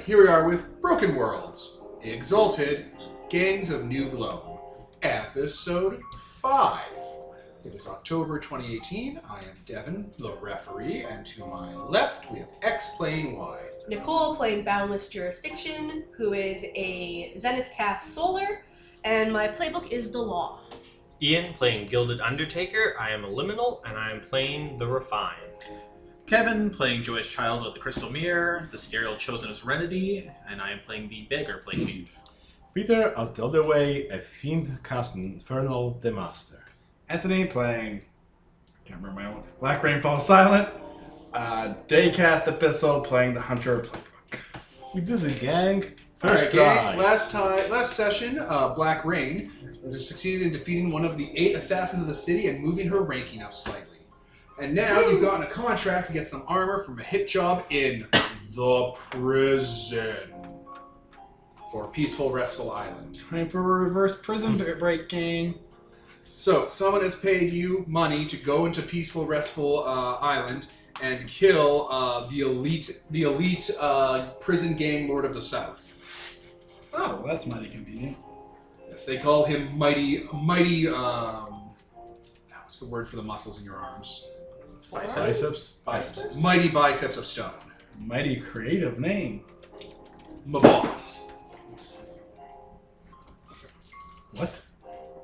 here we are with Broken Worlds, Exalted, Gangs of New Gloam, Episode 5. It is October 2018. I am Devin, the referee, and to my left we have X playing Y. Nicole playing Boundless Jurisdiction, who is a Zenith cast Solar, and my playbook is the Law. Ian playing Gilded Undertaker. I am a Liminal, and I am playing the Refined. Kevin playing Joyous Child with the Crystal Mirror, the scenario chosen as Serenity, and I am playing the Beggar Playfiend. Peter, out the other way, a fiend cast Infernal the Master. Anthony playing, can't remember my own, Black Rainfall Silent. Daycast Epistle playing the Hunter Playbook. We did the gang. First Alright, try. last session, Black Rain succeeded in defeating one of the 8 assassins of the city and moving her ranking up slightly. And now you've gotten a contract to get some armor from a hit job in the prison for Peaceful Restful Island. Time for a reverse prison break game. So, someone has paid you money to go into Peaceful Restful Island and kill the elite prison gang Lord of the South. Oh, that's mighty convenient. Yes, they call him mighty. What's the word for the muscles in your arms? Biceps. Biceps. Mighty biceps of stone. Mighty creative name. My boss. What?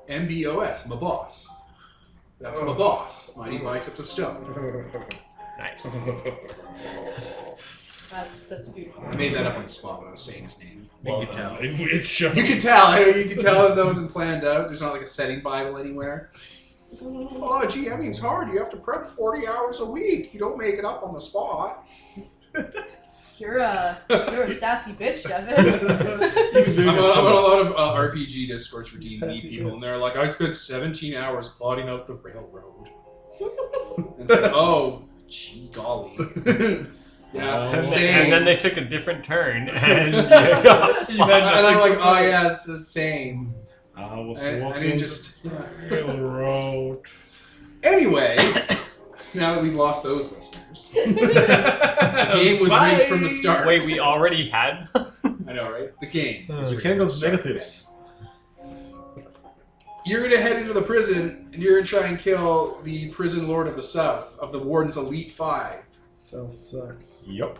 MBOS. My boss. That's my boss. Mighty biceps of stone. Nice. That's beautiful. I made that up on the spot when I was saying his name. You can tell. It shows. You can tell. You can tell that wasn't planned out. There's not like a setting Bible anywhere. Oh, gee, that means hard. You have to prep 40 hours a week. You don't make it up on the spot. You're a sassy bitch, Devin. I'm on a lot of RPG discords for D&D people, and they're like, I spent 17 hours plotting out the railroad. And it's like, oh, gee golly. Yeah, same. And then they took a different turn, and And I'm like, oh yeah, it's the same. I was And walking it just... the railroad. Anyway, now that we've lost those listeners, the game was rigged from the start. Wait, we already had them? I know, right? The game. So we can't go to negatives. You're going to head into the prison, and you're going to try and kill the prison lord of the South, of the Warden's Elite 5. South sucks. Yup.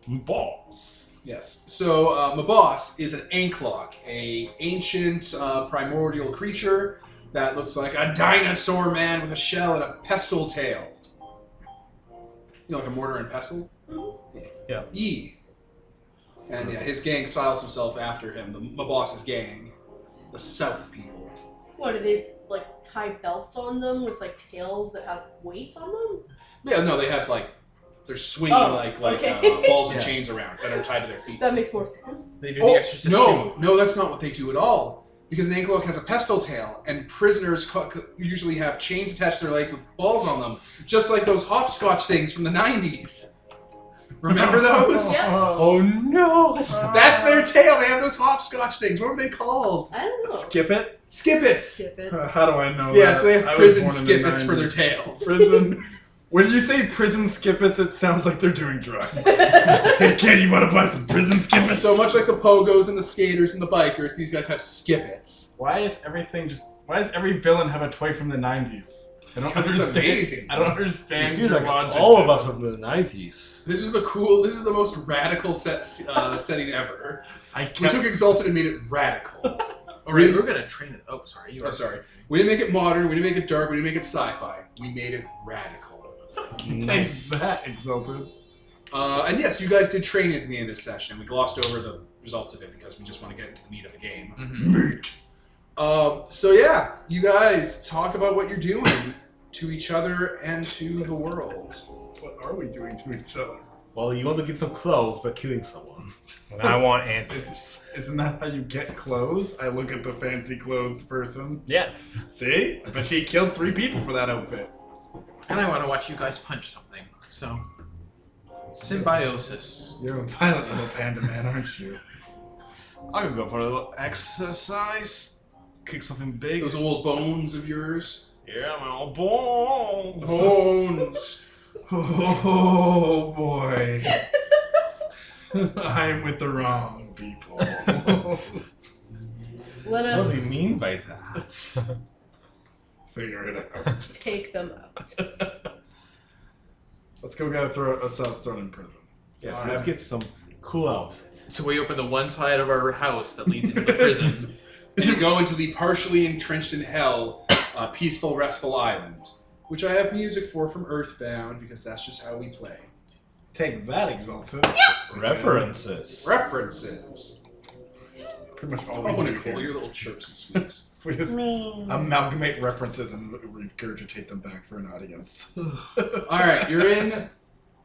Boss. Yes. So, my boss is an Anklock, a ancient primordial creature that looks like a dinosaur man with a shell and a pestle tail. You know, like a mortar and pestle? Yeah. Yee. And yeah, his gang styles himself after him, my boss's gang. The South people. What, do they, like, tie belts on them with, like, tails that have weights on them? Yeah, no, they have, like, they're swinging okay. balls and Yeah. chains around that are tied to their feet. That makes more sense. They do the Exorcist too. No, that's not what they do at all. Because an anklock has a pestle tail, and prisoners usually have chains attached to their legs with balls on them, just like those hopscotch things from the 90s. Remember those? Yes. Oh no! That's their tail. They have those hopscotch things. What were they called? I don't know. Skip it? Skippets. Skip it. How do I know Yeah, that? so they have I was prison born in the skippets for their 90s. tails. Prison. When you say prison skippets, it sounds like they're doing drugs. Hey kid, you want to buy some prison skippets? So much like the pogos and the skaters and the bikers, these guys have skippets. Why is every villain have a toy from the 90s? I don't Because it's understand. amazing. I don't understand It your seems like logic. all of us from the 90s. This is the most radical setting ever. I We kept took Exalted and made it radical. Alright, we're gonna train it. Oh, sorry. You Oh, are sorry. We didn't make it modern, we didn't make it dark, we didn't make it sci-fi. We made it radical. take that, Exalted. And yes, you guys did train at the end of this session. We glossed over the results of it because we just want to get into the meat of the game. Meat. So yeah, you guys talk about what you're doing to each other and to the world. What are we doing to each other? Well, you want to get some clothes by killing someone. And I want answers. Isn't that how you get clothes? I look at the fancy clothes person. Yes. See? I bet she killed 3 people for that outfit. And I want to watch you guys punch something. So, symbiosis. You're a violent little panda man, aren't you? I could go for a little exercise. Kick something big. Those old bones of yours. Yeah, my old bones. Bones. Oh boy. I'm with the wrong people. Let What do you us mean by that? Figure it out. take them out. Let's go get ourselves thrown in prison. Yes, All let's right. get some cool outfit. So we open the one side of our house that leads into the prison. And you go into the partially entrenched in hell, peaceful, restful island, which I have music for from Earthbound because that's just how we play. Take that, Exalted. References. References. Pretty much all Oh, we do Nicole, here. your little chirps and squeaks. We just amalgamate references and regurgitate them back for an audience. All right, you're in.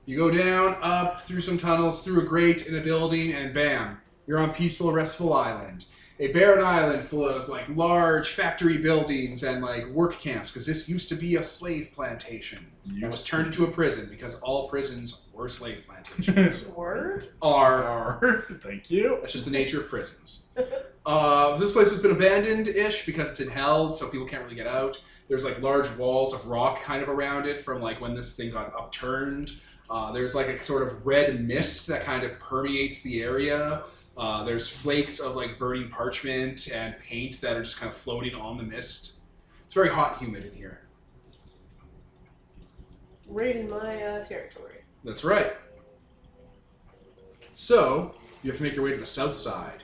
You go down, up, through some tunnels, through a grate in a building, and bam, you're on peaceful, restful island. A barren island full of like large factory buildings and like work camps, because this used to be a slave plantation. It was turned into a prison because all prisons were slave plantations. Word? Are Thank you. that's just the nature of prisons. So this place has been abandoned-ish because it's in hell, so people can't really get out. There's like large walls of rock kind of around it from like when this thing got upturned. There's like a sort of red mist that kind of permeates the area. There's flakes of like burning parchment and paint that are just kind of floating on the mist. It's very hot and humid in here. Right in my territory. That's right. So, you have to make your way to the south side.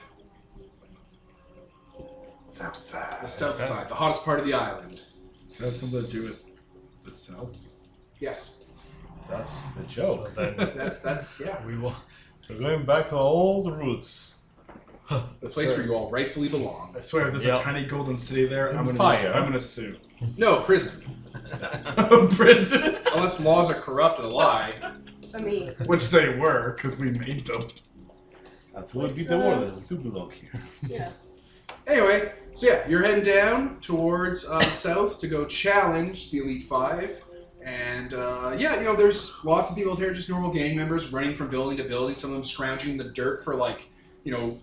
South side. The south side, the hottest part of the island. Does that have something to do with the South? Yes. That's the So joke. then That's yeah. We're going back to our old roots. The place where you all rightfully belong. I swear, if there's Yep. a tiny golden city there, I'm gonna Fire. I'm gonna sue. No, prison. Prison, Unless laws are corrupt and a lie. I mean, which they were, because we made them. That would be the warden. We do belong here. yeah. Anyway, so yeah, you're heading down towards the south to go challenge the Elite Five. And yeah, you know, there's lots of people here, just normal gang members running from building to building. Some of them scrounging the dirt for like, you know,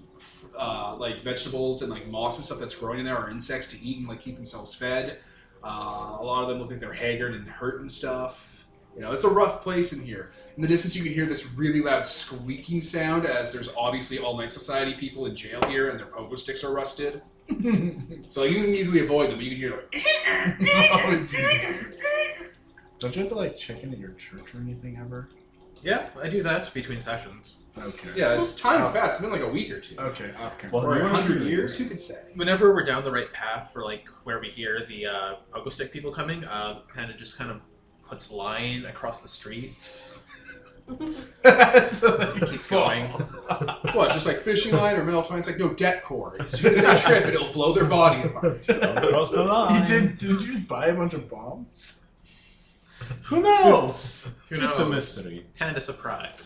like vegetables and like moss and stuff that's growing in there, or insects to eat and like keep themselves fed. A lot of them look like they're haggard and hurt and stuff. You know, it's a rough place in here. In the distance, you can hear this really loud squeaking sound as there's obviously all Night Society people in jail here and their pogo sticks are rusted. So you can easily avoid them, but you can hear like... Oh, it's easy. Don't you have to like check in at your church or anything ever? Yeah, I do that between sessions. Okay. Yeah, it's time's fast. It's been like a week or two. Okay, off camera. Well, Or you 100 were years, here. who could say? Whenever we're down the right path for like where we hear the pogo stick people coming, the panda just kind of puts line across the streets. So they Keeps going. What, just like fishing line or metal twine? It's like, no, debt cord. As soon as they trip, it'll blow their body apart. Don't cross the line. Did you just buy a bunch of bombs? Who knows? Who It's a knows? mystery. Panda surprise.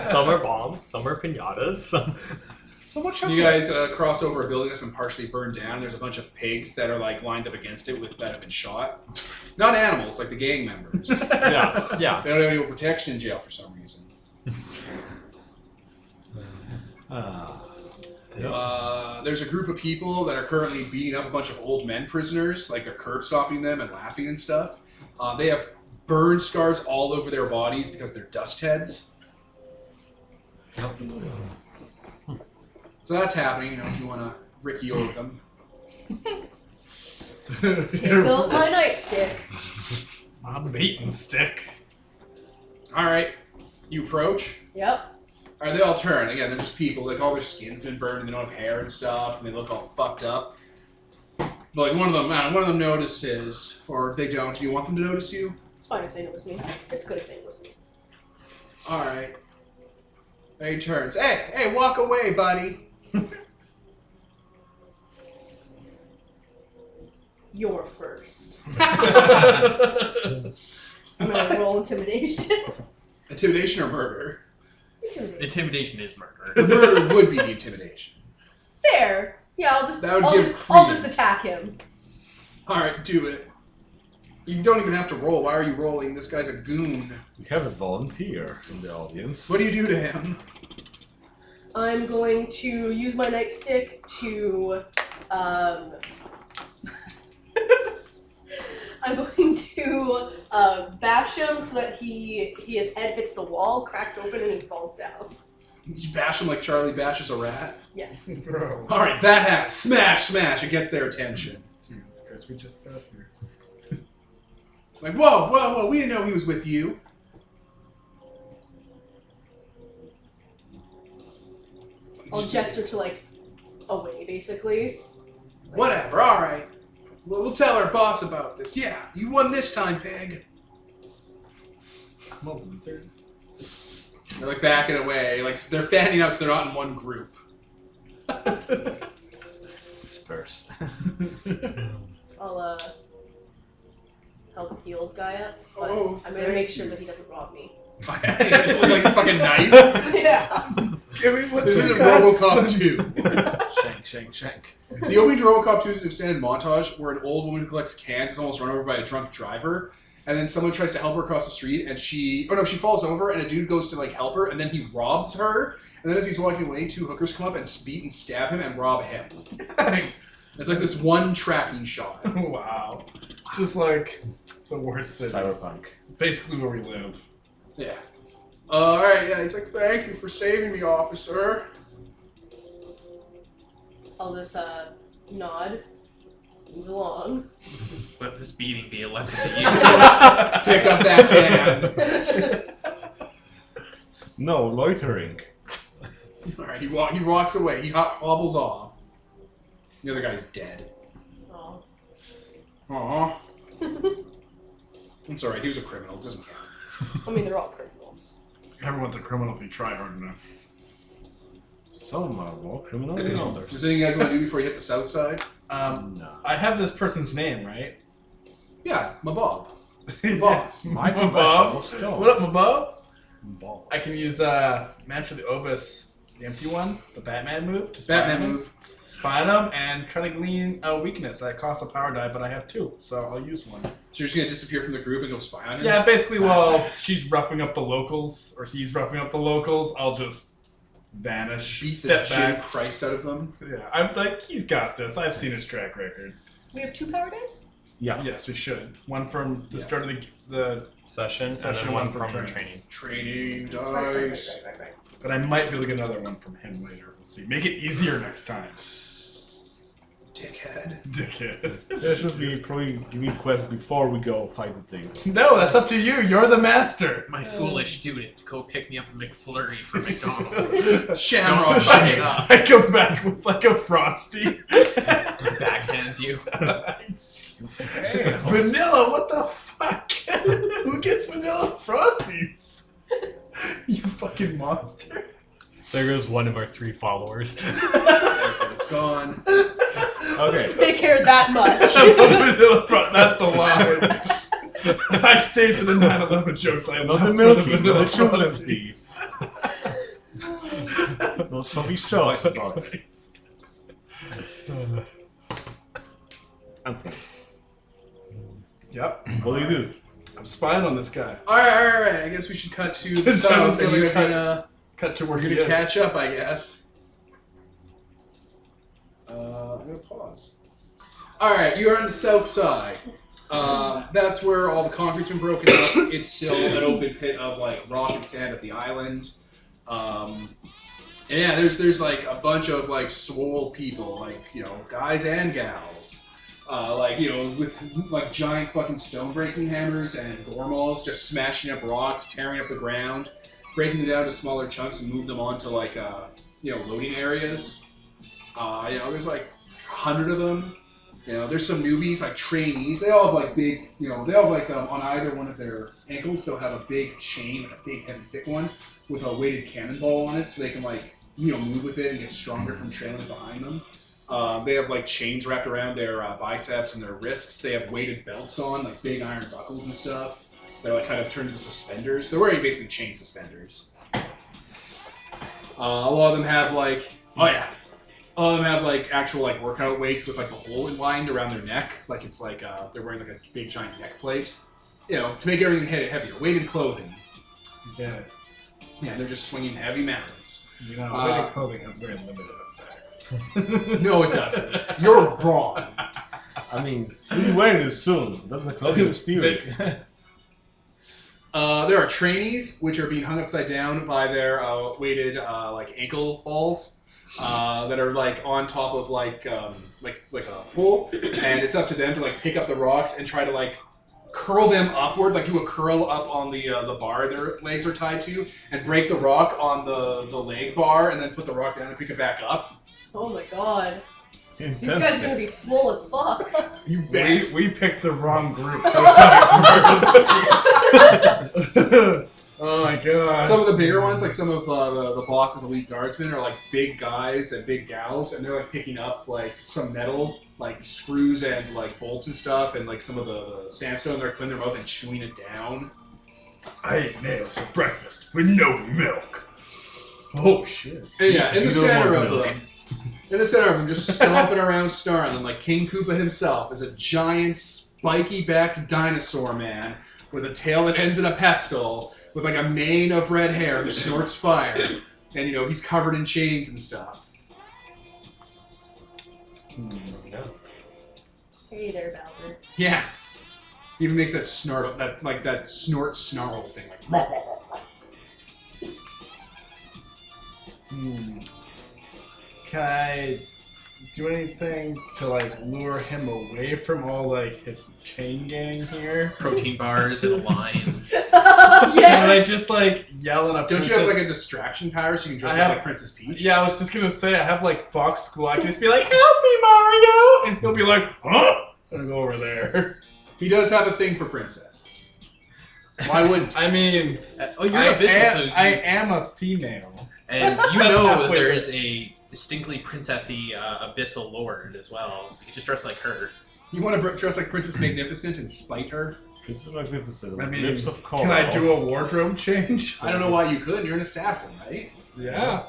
some are bombs, some are pinatas, some. So much You guys cross over a building that's been partially burned down. There's a bunch of pigs that are like lined up against it that have been shot. Not animals, like the gang members. Yeah, yeah. They don't have any protection in jail for some reason. There's a group of people that are currently beating up a bunch of old men prisoners, like they're curb stopping them and laughing and stuff. They have burn scars all over their bodies because they're dust heads. So that's happening, you know, if you want to Ricky over them. Take out my nightstick. My beating stick. Alright, you approach. Yep. Alright, they all turn. Again, they're just people. Like, all their skin's been burned and they don't have hair and stuff, and they look all fucked up. But, like, one of them notices, or they don't. Do you want them to notice you? It's fine if they notice me. It's good if they notice me. Alright. He turns. Hey, walk away, buddy. You're first. I'm gonna roll intimidation. Intimidation or murder? Intimidation. Intimidation is murder. The murder would be the intimidation. Fair. Yeah, I'll just That would I'll give just credence. attack him. Alright, do it. You don't even have to roll. Why are you rolling? This guy's a goon. We have a volunteer in the audience. What do you do to him? I'm going to use my nightstick to I'm going to bash him so that his head hits the wall, cracks open, and he falls down. You bash him like Charlie bashes a rat. Yes. Bro. All right, that hat. Smash, smash. It gets their attention. Jesus Christ, we just got here. Like, whoa, whoa, whoa. We didn't know he was with you. I'll gesture to like away, basically. Whatever. All right. We'll tell our boss about this. Yeah, you won this time, pig. I'm a wizard. They're like backing away. Like they're fanning out, so they're not in one group. Disperse. I'll help the old guy up, but Oh, I'm gonna make sure that he doesn't rob me. With like this fucking knife. Yeah. Give me what This you isn't got, RoboCop son. 2. Shank. The opening to RoboCop 2 is an extended montage where an old woman who collects cans is almost run over by a drunk driver, and then someone tries to help her across the street, and she falls over, and a dude goes to like help her, and then he robs her, and then as he's walking away, 2 hookers come up and beat and stab him and rob him. It's like this one tracking shot. Wow. Just like the worst city. Cyberpunk. Basically where we live. Yeah. Alright, yeah, he's like, thank you for saving me, officer. I'll just nod, move along. Let this beating be a lesson to you. Pick up that can. No, loitering. Alright, he walks away. He hobbles off. The other guy's dead. Oh. Aww. It's alright, he was a criminal. It doesn't count. I mean, they're all criminals. Everyone's a criminal if you try hard enough. Some are more criminal than Is others. there anything you guys want to do before you hit the south side? No. I have this person's name, right? Yeah, my Bob. The boss. Mighty My vessel Bob. of stone. What up, my Bob? Ball. I can use Mantra the Ovis, the empty one, the Batman move. To spy Batman on him. move. Spy on him and try to glean a weakness. That costs a power die, but I have 2, so I'll use one. So you're just going to disappear from the group and go spy on him? Yeah, basically, while she's roughing up the locals, or he's roughing up the locals, I'll just vanish, Beat the step Jim back. Christ out of them. Yeah, I'm like, he's got this. I've seen his track record. We have 2 power dice? Yeah. Yes, we should. One from the Yeah. start of the Session, Session, and then one one from from training. training. Training dice. But I might be able to get another one from him later. We'll see. Make it easier next time. Dickhead. Dickhead. There should be probably giving quests before we go fight the thing. No, that's up to you. You're the master. My foolish student, go pick me up a McFlurry from McDonald's. Shamrock Don't shake. shake up. I come back with like a Frosty. Backhand you. Vanilla, what the fuck? Who gets vanilla Frosties? You fucking monster. There goes one of our 3 followers. It's gone. Okay. They care that much. Vanilla Frost, that's the line. I stayed for the 9/11 jokes. I Not love the for milking, vanilla the children, Frosty. Steve. Not so be sure about. Anthony, Yep. what do? I'm spying on this guy. Alright. I guess we should cut to the south and you guys are Cut to where gonna he is. catch up, I guess. I'm gonna pause. Alright, you are on the south side. That's where all the concrete's been broken up. It's still an open pit of like rock and sand at the island. And yeah, there's like a bunch of like swole people, like, you know, guys and gals. Like, you know, with like giant fucking stone breaking hammers and gormals, just smashing up rocks, tearing up the ground, breaking them down to smaller chunks and move them onto like you know, loading areas. You know, there's like 100 of them. You know, there's some newbies, like trainees. They all have like big, you know, they all have like on either one of their ankles, they'll have a big chain, like a big heavy thick one, with a weighted cannonball on it, so they can like, you know, move with it and get stronger from trailing behind them. They have like chains wrapped around their biceps and their wrists. They have weighted belts on, like big iron buckles and stuff. They're like kind of turned into suspenders. They're wearing basically chain suspenders. A lot of them have like, oh yeah. A lot of them have like actual like workout weights with like the hole lined around their neck, like it's like they're wearing like a big giant neck plate, you know, to make everything heavier. Weighted clothing. Yeah. Yeah, they're just swinging heavy mountains. You know, weighted clothing has very limited effects. No, it doesn't. You're wrong. I mean, we'll be wearing this soon. That's the clothing we're stealing. There are trainees, which are being hung upside down by their weighted like ankle balls that are like on top of like a pole, and it's up to them to like pick up the rocks and try to like curl them upward, like do a curl up on the bar their legs are tied to, and break the rock on the leg bar, and then put the rock down and pick it back up. Oh my god. These guys are Intensive. gonna be swole as fuck. You bet. We picked the wrong group. Oh my god. Some of the bigger ones, like some of the boss's elite guardsmen, are like big guys and big gals, and they're like picking up like some metal, like screws and like bolts and stuff, and like some of the sandstone. They're putting their mouth and chewing it down. I ate nails for breakfast with no milk. Oh shit. And yeah, in the You don't center want of milk. them, just stomping around, snarling like King Koopa himself, is a giant, spiky-backed dinosaur man with a tail that ends in a pestle, with like a mane of red hair who snorts fire, and he's covered in chains and stuff. Hey there, Bowser. Yeah, he even makes that snort, that snort snarl thing, like. Can I do anything to like lure him away from all like his chain gang here? Protein bars in a line. Can I Yes! just like yell in a Don't you have like a distraction power so you can dress I up have- like Princess Peach? Yeah, I was just gonna say I have like Fox School. I can just be like, "Help me, Mario!" and he'll be like, "Huh?" And I go over there. He does have a thing for princesses. Why wouldn't? I mean, Oh, you're Abyssal, so I am a female. and you That's know that halfway there there. is a distinctly princessy Abyssal Lord as well, so you just dress like her. You want to dress like Princess Magnificent and spite her? It's magnificent. I mean, Lips of coral. can I do a wardrobe change? I don't know why you couldn't. You're an assassin, right? Yeah.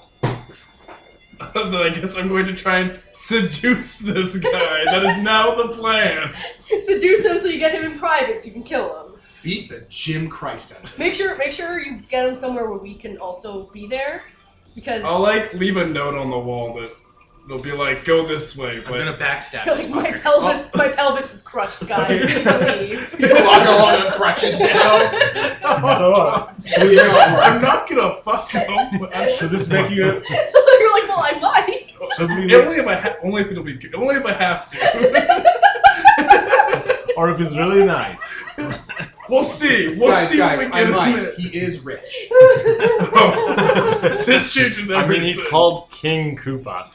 Then I guess I'm going to try and seduce this guy. That is now the plan. Seduce him so you get him in private so you can kill him. Beat the Jim Christ out of him. Make sure you get him somewhere where we can also be there. Because I'll like leave a note on the wall that it'll be like, "Go this way," I'm but gonna backstab this my fucker. pelvis is crushed, guys. You can leave. You walk along on crutches now. So, I'm not gonna fuck him. should this make you? You're like, well, I might. Should we make, Only if it'll be good. Only if I have to. or if it's really nice? We'll see. We'll see. Guys, when we I get might. in it. He is rich. This changes I everything. mean, he's called King Koopa.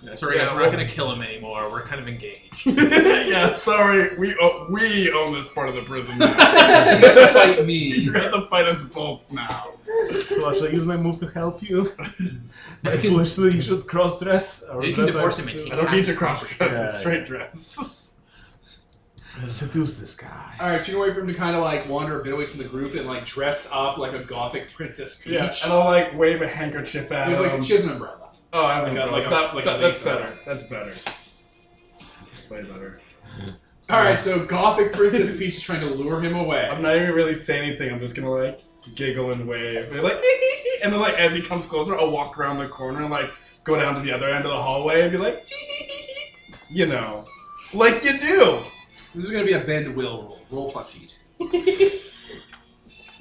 Yeah, sorry guys, we're not gonna kill him anymore. We're kind of engaged. Yeah, sorry. We own this part of the prison now. Fight me. You're gonna have to fight us both now. So should I use my move to help you? Foolishly, you should cross-dress. Or You can dress divorce like- him and take I don't need to cross dress. Yeah, It's straight dress. Seduce this guy. Alright, so you're waiting for him to kind of like wander a bit away from the group and like dress up like a gothic Princess Peach. Yeah, and I'll like wave a handkerchief at You have, him. like, she has an umbrella. Oh, I have like an a- umbrella. like a- like a That's lace better. umbrella. That's better. That's way better. Alright, so gothic Princess Peach is trying to lure him away. I'm not even really saying anything. I'm just gonna like giggle and wave. And like, and then like as he comes closer, I'll walk around the corner and like go down to the other end of the hallway and be like, you know, like you do. This is going to be a bend will roll. Roll plus heat.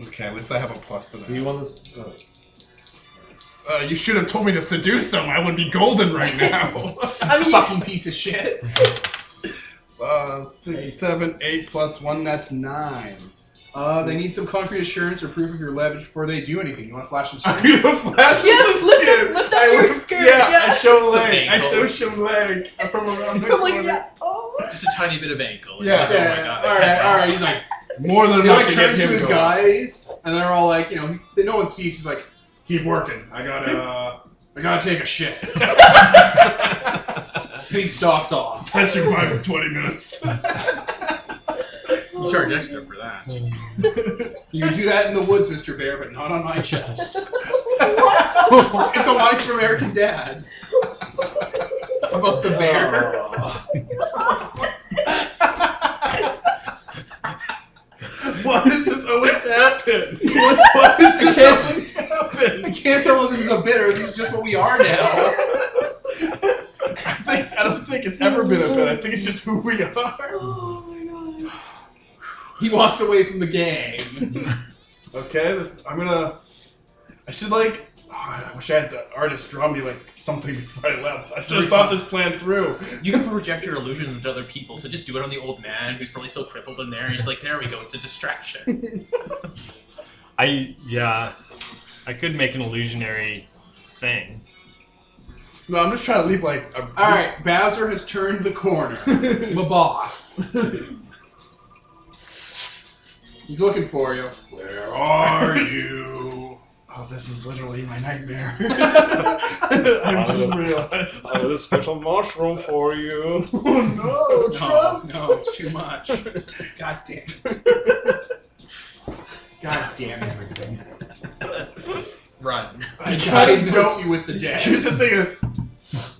Okay, at least I have a plus to Do you that. want this? You should have told me to seduce him. I would be golden right now. I mean, Fucking piece of shit. 6, 7, 8 plus 1. That's 9. They need some concrete assurance or proof of your leverage before they do anything. You want to flash some I'm skin? gonna flash Yes, some lift skin. up- lift up I your lift- skirt, Yeah, yeah. I show It's a leg. I ankle. show leg from around the from like, corner. yeah. Oh. Just a tiny bit of ankle. It's Yeah. like, oh my god. I Alright, can't alright. He's like, More than he enough like to get turns to him his going. guys, and they're all like, no one sees. He's like, keep working. I gotta take a shit. And he stalks off. Testing 5 in 20 minutes. You charge extra for that. You can do that in the woods, Mr. Bear, but not on my chest. It's a line from American Dad. About the bear. Why does this always happen? Why does this always happen? I can't tell if this is a bit or this is just what we are now. I don't think it's ever been a bit. I think it's just who we are. Oh my god. He walks away from the gang. Okay, I should like. Oh, I wish I had the artist draw me like something before I left. I should have thought this plan through. You can project your illusions into other people, so just do it on the old man who's probably still crippled in there. And he's like, there we go, it's a distraction. I could make an illusionary thing. No, I'm just trying to leave like a. Alright, Bowser has turned the corner. The boss. He's looking for you. Where are you? Oh, this is literally my nightmare. I just realized. I have a special mushroom for you. Oh no, Trump! No, it's too much. God damn it. God damn everything. Run. I tried to miss you with the dead. Here's the thing is,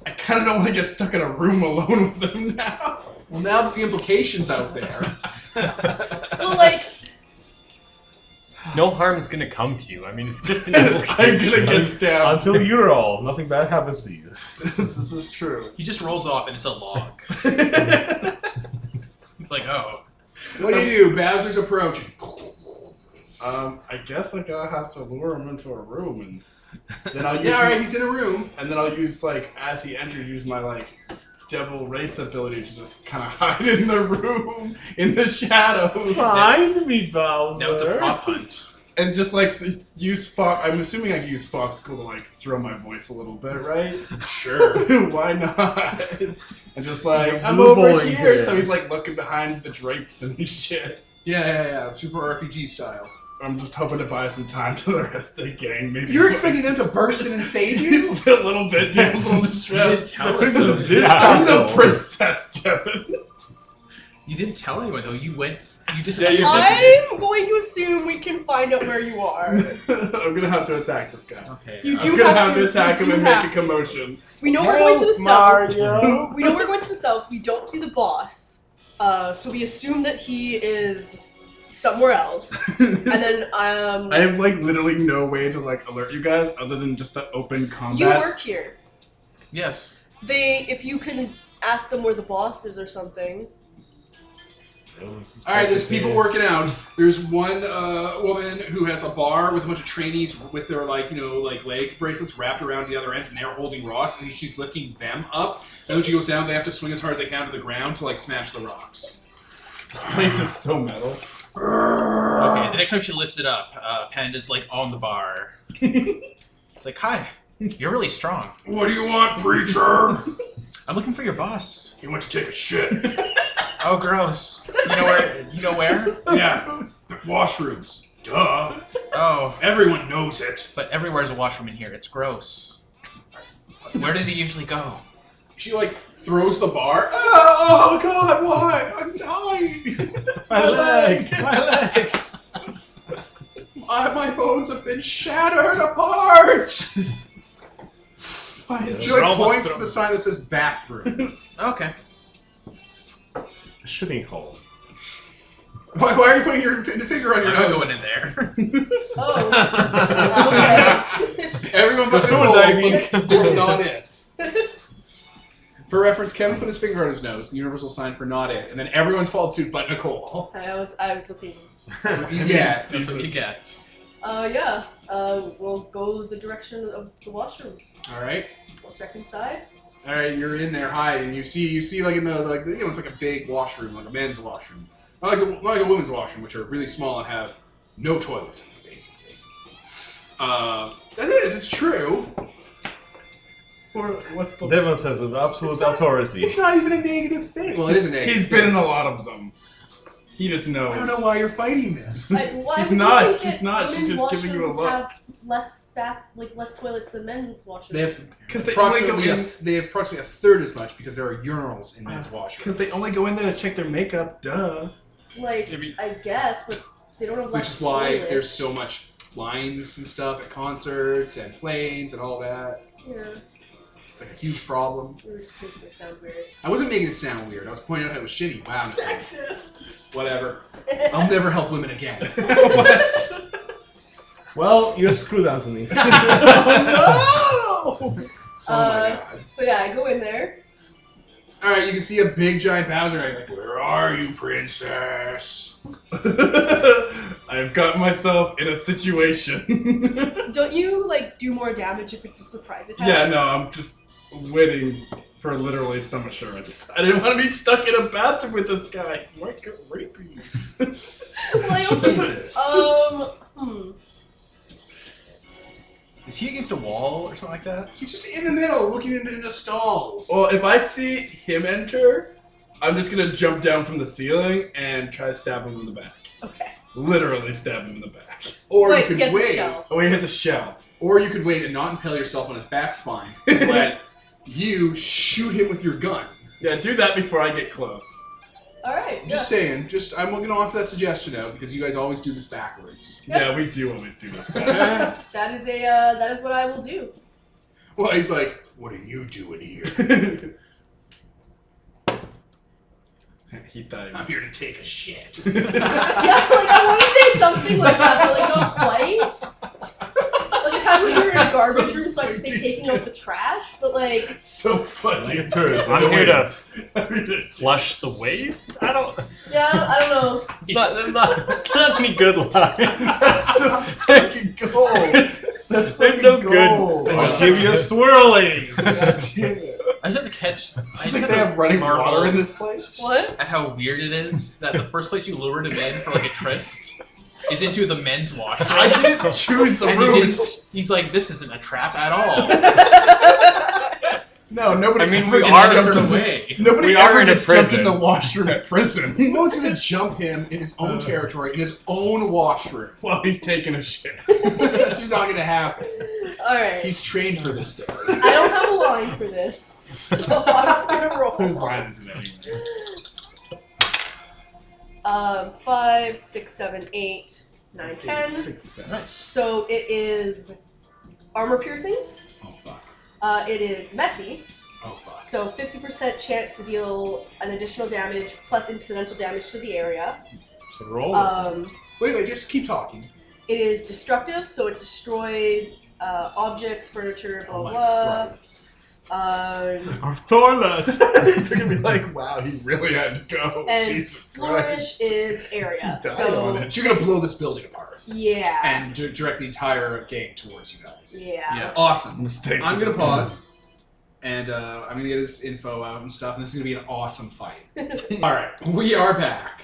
I kind of don't want to get stuck in a room alone with them now. Well, now that the implication's out there. Well, like, No harm is gonna come to you. I mean, it's just an I'm implication. gonna get stabbed. Until you're all, nothing bad happens to you. This is true. He just rolls off and it's a log. He's like, oh. What do? Bowser's approaching. I guess like I have to lure him into a room, and then I'll use. Yeah, alright, he's in a room. And then I'll use like as he enters, use my like devil race ability to just kind of hide in the room in the shadows, Find me, Bowser. Now it's a prop hunt. and just like use Fox. I'm assuming I can use Fox School to like throw my voice a little bit, right? Sure. Why not? And just like You're I'm blue over balling here, here. so he's like looking behind the drapes and shit. Yeah. Super RPG style. I'm just hoping to buy some time to the rest of the gang. Maybe You're expecting them to burst in and save you? a little bit, damsel in distress. tell Look us at though. this I'm the asshole. princess, Devin. You didn't tell anyone though. You went. You just. Yeah, you're I'm going to assume we can find out where you are. I'm gonna have to attack this guy. Okay. You I'm do gonna have have to attack you him do and have make a commotion. We know we're going to the south. Mario. We know we're going to the south. We don't see the boss. So we assume that he is somewhere else. And then, I have like literally no way to like alert you guys other than just to open combat. you work here. Yes. If you can ask them where the boss is or something. Alright, there's people working out. There's one woman who has a bar with a bunch of trainees with their like leg bracelets wrapped around the other ends, and they're holding rocks, and she's lifting them up. And when she goes down, they have to swing as hard as they can to the ground to like smash the rocks. This place is so metal. Okay. The next time she lifts it up, Panda's like on the bar. It's like, hi. You're really strong. What do you want, preacher? I'm looking for your boss. He went to take a shit. Oh, gross. You know where? You know where? Yeah, washrooms. Duh. Oh, Everyone knows it. but everywhere's a washroom in here. It's gross. Where does he usually go? She like throws the bar. Oh God! Why? I'm dying. My leg. My leg. My bones have been shattered apart. She like points to the sign that says bathroom. Okay. Shitting hole. Why are you putting your finger on I'm your not nose? going in there. Oh. Okay. Everyone but sewer Nicole diving. did not it. For reference, Kevin put his finger on his nose, universal sign for not it, and then everyone's followed suit but Nicole. I was looking. Yeah. That's what you get. Yeah. We'll go the direction of the washrooms. All right. We'll check inside. All right, you're in there hiding. You see like in the it's like a big washroom, like a men's washroom, not like a women's washroom, which are really small and have no toilets in them, basically. That is, it's true. Or what's the? Devon says with absolute authority. It's not even a negative thing. Well, it is a negative. He's been in a lot of them. He just knows. I don't know why you're fighting this. Why She's would you not, think she's that not, she's women's just giving you a washrooms look. Have less toilets than men's washrooms. They have Because they only go in. they have approximately a third as much because there are urinals in men's washrooms. Because they only go in there to check their makeup. Duh. Like, Maybe- I guess, but they don't have Which less is why toilets. there's so much lines and stuff at concerts and planes and all that. Yeah, It's like a huge problem. we were just making it sound weird. I wasn't making it sound weird. I was pointing out how it was shitty. Wow. Sexist. Whatever. I'll never help women again. Well, you're screwed, Anthony. No. Oh my god. So yeah, I go in there. Alright, you can see a big giant Bowser. Like, where are you, princess? I've got myself in a situation. Don't you like do more damage if it's a surprise attack? Yeah, no, I'm just waiting for literally some assurance. I didn't want to be stuck in a bathroom with this guy. He might get rapey. Like, okay. Jesus. Is he against a wall or something like that? He's just in the middle, looking into stalls. Well, if I see him enter, I'm just gonna jump down from the ceiling and try to stab him in the back. Okay. Literally stab him in the back. Or Wait, you could he has a wait. shell. Oh, he has a shell. Or you could wait and not impale yourself on his back spines and let you shoot him with your gun. Yeah, do that before I get close. Alright. I'm just saying, I'm going to offer that suggestion out because you guys always do this backwards. Yep. Yeah, we do always do this. That is what I will do. Well, he's like, what are you doing here? He thought he I'm here to take a shit. Yeah, like I want to say something like that, but like not quite. Like if I was in a garbage room, so I could say taking out the trash, but like. so funny. Like a turret. I'm here to to. flush the waste. I don't. Yeah, I don't know. It's not any good line. That's so fucking gold. That's There's no gold. good. I'll give you a swirling. I just have to catch. I just Think have they to have running marvel water in this place? What? at how weird it is that the first place you lured him in for like a tryst is into the men's washroom. I didn't choose the and he room. didn't, he's like, this isn't a trap at all. No, nobody. I mean, ever we gets are jumped Turn in- away. Nobody We are ever in a gets jumped prison. in the washroom at prison. No one's going to jump him in his own territory, in his own washroom. While he's taking a shit. That's just not going to happen. Alright. He's trained for this stuff. I don't have a line for this. So I'm just gonna roll. Whose line is it anyway? 5, 6, 7, 8, 9, 10. 6, 7. So it is armor piercing. Oh, fuck. It is messy. Oh, fuck. So 50% chance to deal an additional damage plus incidental damage to the area. So roll. Wait, just keep talking. It is destructive, so it destroys objects, furniture, blah Oh, my blah. Christ. Our toilet. They're gonna be like, wow, he really had to go. And Jesus flourish Christ. is area. He died So on it. So you're going to blow this building apart yeah, and direct the entire gang towards you guys. yeah. Yeah. Awesome. Mistakes. I'm going to pause, and I'm going to get his info out and stuff, and this is going to be an awesome fight. All right, we are back.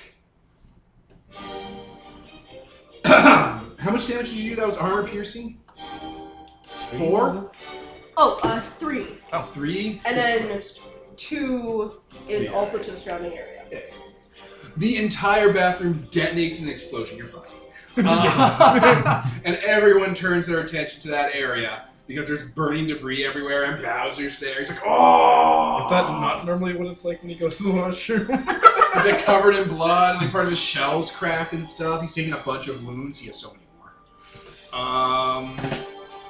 How much damage did you do? That was armor piercing? 4? Oh, 3, 3? and then 2 is Yeah. also to the surrounding area. Okay. The entire bathroom detonates in an explosion. You're fine. And everyone turns their attention to that area because there's burning debris everywhere, and Bowser's there. He's like, oh! Is that not normally what it's like when he goes to the washroom? He's like covered in blood, and like part of his shell's cracked and stuff. He's taking a bunch of wounds. He has so many more.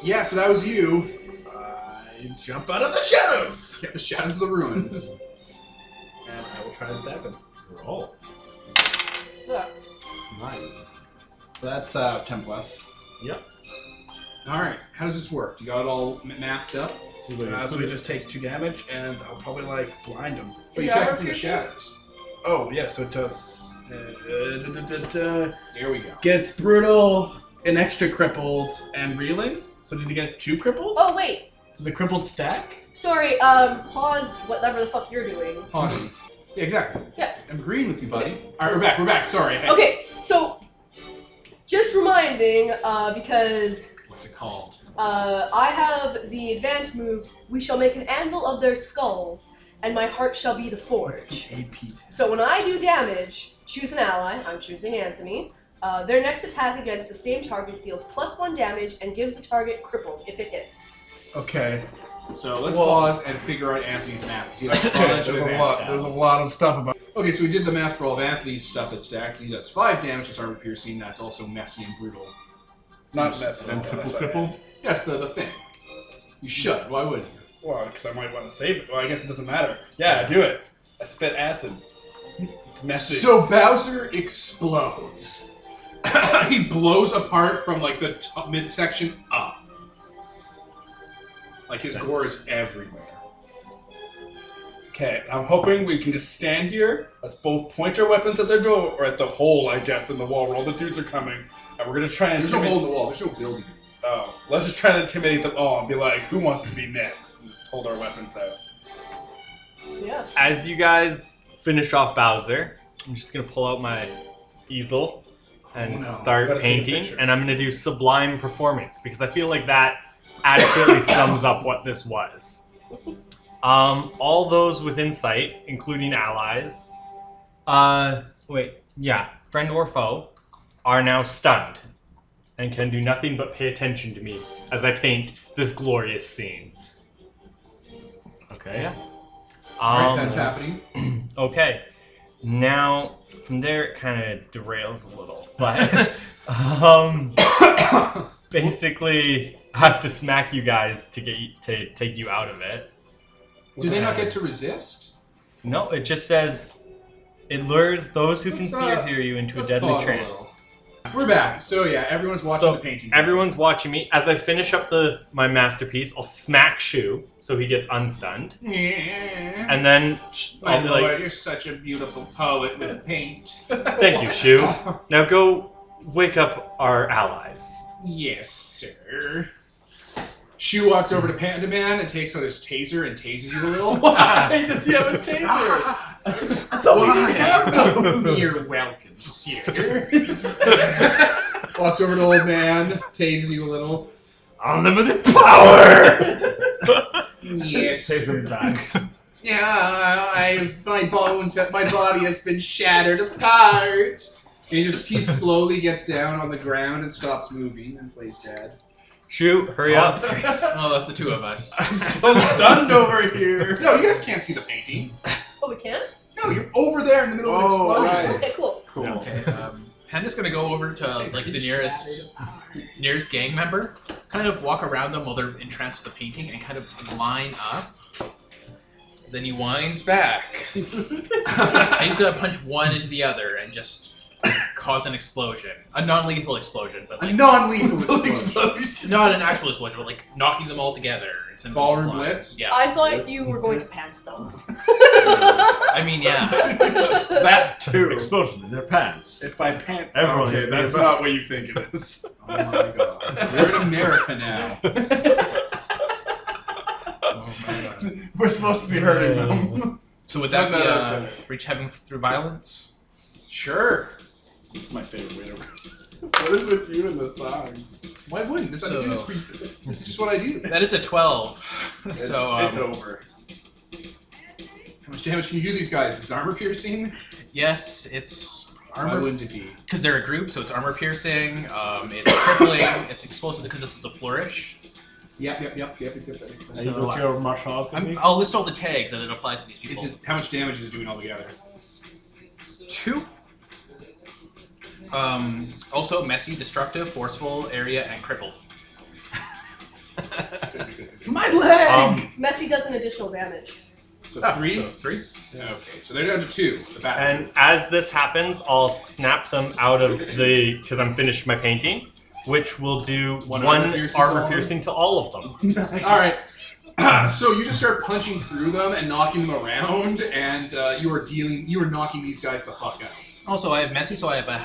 Yeah, so that was you. I jump out of the shadows! Get the shadows of the ruins. And I will try to stab him. Roll. Yeah. 9. So that's 10 plus. Yep. All right, how does this work? You got it all mathed up? See where you So put he it. just takes 2 damage, and I'll probably like blind him. But you it check armor it from the piercing? shadows. Oh, yeah, so it does. There we go. Gets brutal, an extra crippled, and reeling. So does he get 2 crippled? Oh wait, Does the crippled stack? sorry. Pause. Whatever the fuck you're doing. Pause. Yeah, exactly. Yeah. I'm agreeing with you, buddy. All right, we're back. We're back. Sorry. Hey. Okay, so just reminding, because What's it called? I have the advanced move. We shall make an anvil of their skulls, and my heart shall be the What's forge. the AP? So when I do damage, choose an ally. I'm choosing Anthony. Their next attack against the same target deals +1 damage and gives the target crippled if it hits. Okay. So let's Well- pause and figure out Anthony's math. 'Cause he has a bunch of advanced There's a talents. lot of stuff about. Okay, so we did the math for all of Anthony's stuff at stacks. He does 5 damage to armor piercing. That's also messy and brutal. Not messy. And cripple. Yes, the thing. You should. Why wouldn't you? Well, because I might want to save it. Well, I guess it doesn't matter. Yeah, do it. I spit acid. It's messy. So Bowser explodes. He blows apart from like the midsection up. Like his gore is everywhere. Okay, I'm hoping we can just stand here. Let's both point our weapons at their door, or at the hole, I guess, in the wall where all the dudes are coming. And we're gonna try and There's no hole in the wall. There's no building. Oh, let's just try to intimidate them all and be like, who wants to be next? And just hold our weapons out. Yeah. As you guys finish off Bowser, I'm just gonna pull out my easel and Oh, no. start Gotta take a painting, picture. and I'm gonna do Sublime Performance because I feel like that adequately sums up what this was. All those within sight, including allies, friend or foe, are now stunned and can do nothing but pay attention to me as I paint this glorious scene. Okay. Alright, that's happening. Okay. Now, from there, it kind of derails a little, but basically, I have to smack you guys to take you out of it. Do they not get to resist? No, it just says it lures those who can see or hear you into a let's deadly pause a trance. We're back. So yeah, everyone's watching So the painting. everyone's watching me. As I finish up my masterpiece, I'll smack Shu so he gets unstunned, and then I'll be like, you're such a beautiful poet with paint. "Thank you, Shu. Now go wake up our allies." Yes, sir. Shu walks over to Panda Man and takes out his taser and tases you a little. Why does he have a taser? I thought we didn't have those. You're welcome, sir. Walks over to old man, tases you a little. Unlimited power! Yes. Takes him back. Yeah, my body has been shattered apart. And he slowly gets down on the ground and stops moving and plays dead. Shu, hurry up. Oh, that's the two of us. I'm still stunned over here. No, you guys can't see the painting. Oh, we can't? No, you're over there in the middle of an Oh, explosion. right. Okay, cool. Cool. Okay. Panda's gonna go over to like the nearest gang member, kind of walk around them while they're entranced with the painting, and kind of line up. Then he winds back. And he's gonna punch one into the other and just cause an explosion, a non-lethal explosion, but A like non-lethal explosion. not an actual explosion, but like knocking them all together. It's in Ballroom flying. Blitz? Yeah. I thought you were going to pants them. I mean, yeah. That too. Explosion in their pants. If by pants. Everyone Okay, is that's being- not what you think it is. Oh my god. We're in America now. Oh my god. We're supposed to be hurting them. So would that No, be no, no, no. reach heaven through violence? Sure. It's my favorite way to. What is with you and the songs? Why wouldn't? This, So- this is just what I do. That is a 12. So It's over. How much damage can you do these guys? Is armor piercing? yes, it's Why armor wouldn't it be? because they're a group, so it's armor piercing. It's crippling. It's explosive because this is a flourish. Yep. That makes sense. Are you got your martial art technique? I'll list all the tags that it applies to these people. It's just, how much damage is it doing altogether? 2. Also messy, destructive, forceful, area, and crippled. My leg! Messi does an additional damage. So 3? So 3. Okay, so they're down to 2. The bat. And as this happens, I'll snap them out of because I'm finished my painting, which will do One one armor piercing to all armor of them? piercing to all of them. Alright. So you just start punching through them and knocking them around, and you are knocking these guys the fuck out. Also, I have messy, so I have a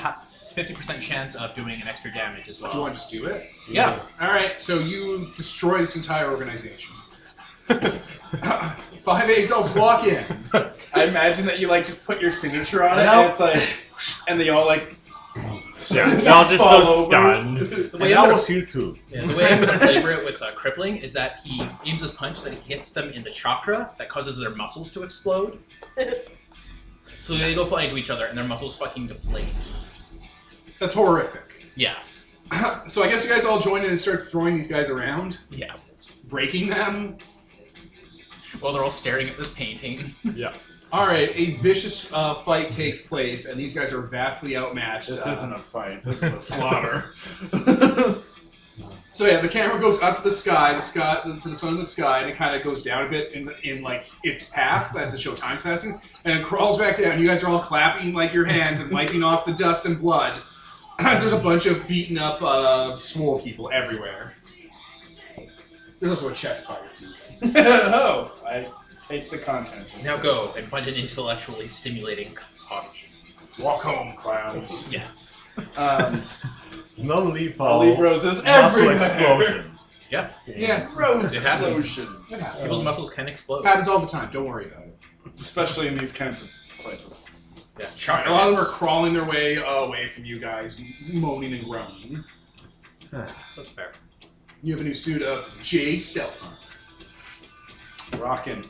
50% chance of doing an extra damage as well. Do you want to just do it? Yeah. Alright, so you destroy this entire organization. 5 Exalts walk in. I imagine that you like just put your signature on it, No. and it's like, and they all like. Yeah, they're all just fall so over. stunned. The And way I I'm was here too. the way I'm going to flavor it with crippling is that he aims his punch that he hits them in the chakra that causes their muscles to explode. So they go flying to each other and their muscles fucking deflate. That's horrific. Yeah. So I guess you guys all join in and start throwing these guys around, Yeah. breaking them. While they're all staring at this painting. Yeah. Alright, a vicious fight takes place, and these guys are vastly outmatched. This isn't a fight. This is a slaughter. So yeah, the camera goes up to the sky, to the sun in the sky, and it kind of goes down a bit in like its path to show time's passing, and it crawls back down. You guys are all clapping like your hands and wiping off the dust and blood, as there's a bunch of beaten up swole people everywhere. There's also a chest by your feet. Oh, Take the contents. Now go and find an intellectually stimulating hobby. Walk home, clowns. Yes. Non-lethal. I'll leave roses muscle everywhere. explosion. Yep. Yeah, rose It happens. explosion. It happens. People's muscles can explode. Happens all the time. Don't worry about it. Especially in these kinds of places. Yeah. A lot of them are crawling their way away from you guys, moaning and groaning. That's fair. You have a new suit of jade stealth armor. Rockin'.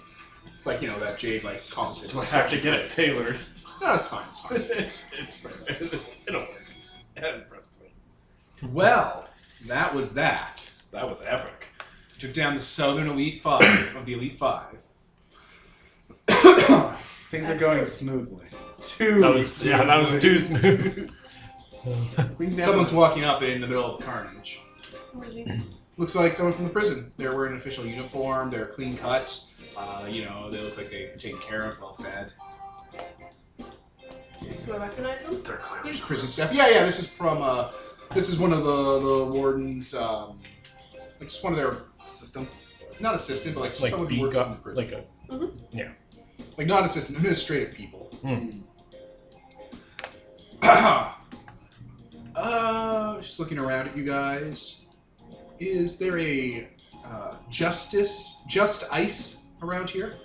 It's like, that jade, like, composite. So I have to get it tailored. No, it's fine. It's fine. It'll work. It has a breastplate. Well, that was that. That was epic. Took down the Southern Elite 5 of the Elite 5. Things are going smoothly. That was too smooth. Someone's walking up in the middle of carnage. Who is he? Looks like someone from the prison. They're wearing an official uniform. They're clean cut. They look like they're taken care of, well fed. Do I recognize them? They're clearly Just prison staff. Yeah. This is from. This is one of the warden's. Like just one of their assistants. not assistant, but like Like someone who works in the prison. Like not assistant, administrative people. Just looking around at you guys. Is there a just ice around here?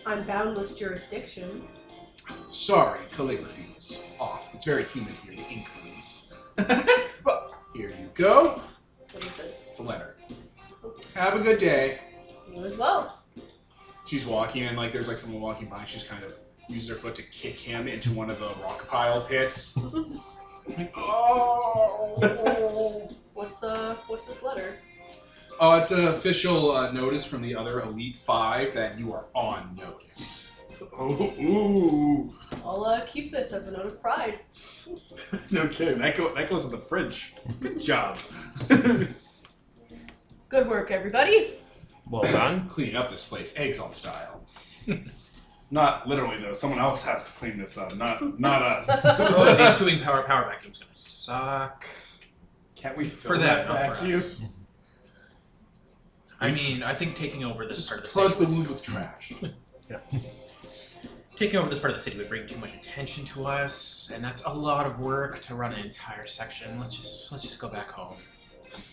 I'm boundless jurisdiction. Sorry, calligraphy is off. It's very humid here, the ink runs. But here you go. What is it? It's a letter. Have a good day. You as well. She's walking and like there's like someone walking by and she's kind of uses her foot to kick him into one of the rock pile pits. Like, oh! What's this letter? Oh, it's an official notice from the other Elite 5 that you are on notice. Oh, ooh. I'll keep this as a note of pride. No kidding. That goes in the fridge. Good job. Good work, everybody. Well done. Cleaning up this place, Exalted style. Not literally though. Someone else has to clean this up. Not us. Oh, the ensuing power vacuum's gonna suck. Can't we For fill that, that not for vacuum? us. I mean, I think taking over this part of the Plug city. the wound with trash. Taking over this part of the city would bring too much attention to us, and that's a lot of work to run an entire section. Let's just go back home.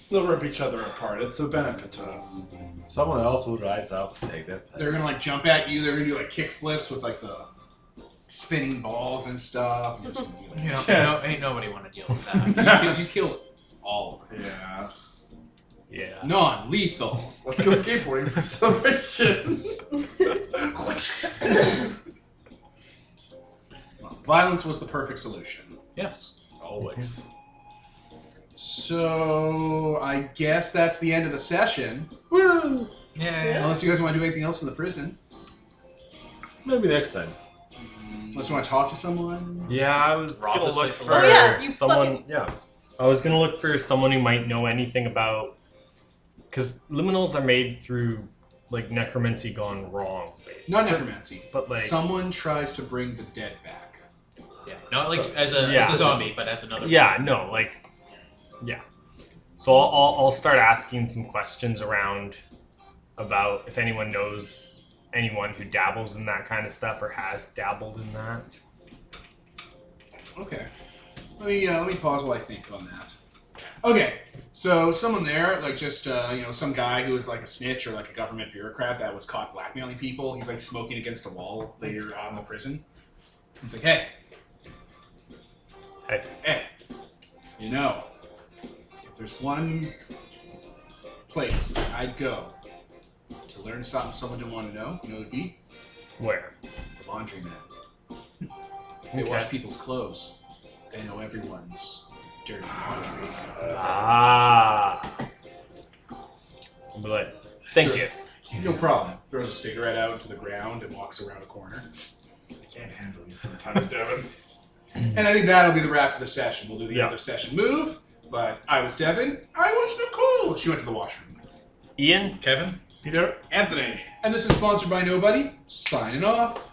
They'll rip each other apart. It's a benefit to us. Someone else will rise up and take that. They're gonna like jump at you. They're gonna do like kick flips with like the spinning balls and stuff. You're just gonna be like, Ain't nobody want to deal with that. you killed all of them. Yeah. Yeah. Non-lethal. Let's go skateboarding for celebration. Well, violence was the perfect solution. Yes. Always. So I guess that's the end of the session. Woo! Yeah. Unless you guys want to do anything else in the prison. Maybe next time. Unless you want to talk to someone. Yeah, I was Rob gonna this look place for alive. Oh, yeah, you someone. fucking- Yeah, I was gonna look for someone who might know anything about, because liminals are made through like necromancy gone wrong, basically. Not necromancy. But like, Someone tries to bring the dead back. Yeah. Not like as a zombie, but as another. yeah, no, like, yeah. So I'll start asking some questions around about if anyone knows anyone who dabbles in that kind of stuff or has dabbled in that. Okay. Let me pause while I think on that. Okay, so someone there, like just some guy who was like a snitch or like a government bureaucrat that was caught blackmailing people. He's like smoking against a wall later on in the prison. He's like, hey, if there's one place I'd go to learn something someone didn't want to know, you know what it'd be? Where? The laundryman. They Okay. wash people's clothes. They know everyone's dirty laundry. Ah. I'll be like, thank you. No problem. Throws a cigarette out into the ground and walks around a corner. I can't handle you sometimes, Devin. And I think that'll be the wrap to the session. We'll do the Yeah. end of session move. But I was Devin. I was Nicole. She went to the washroom. Ian? Kevin. Peter. Anthony. And this is sponsored by Nobody. Signing off.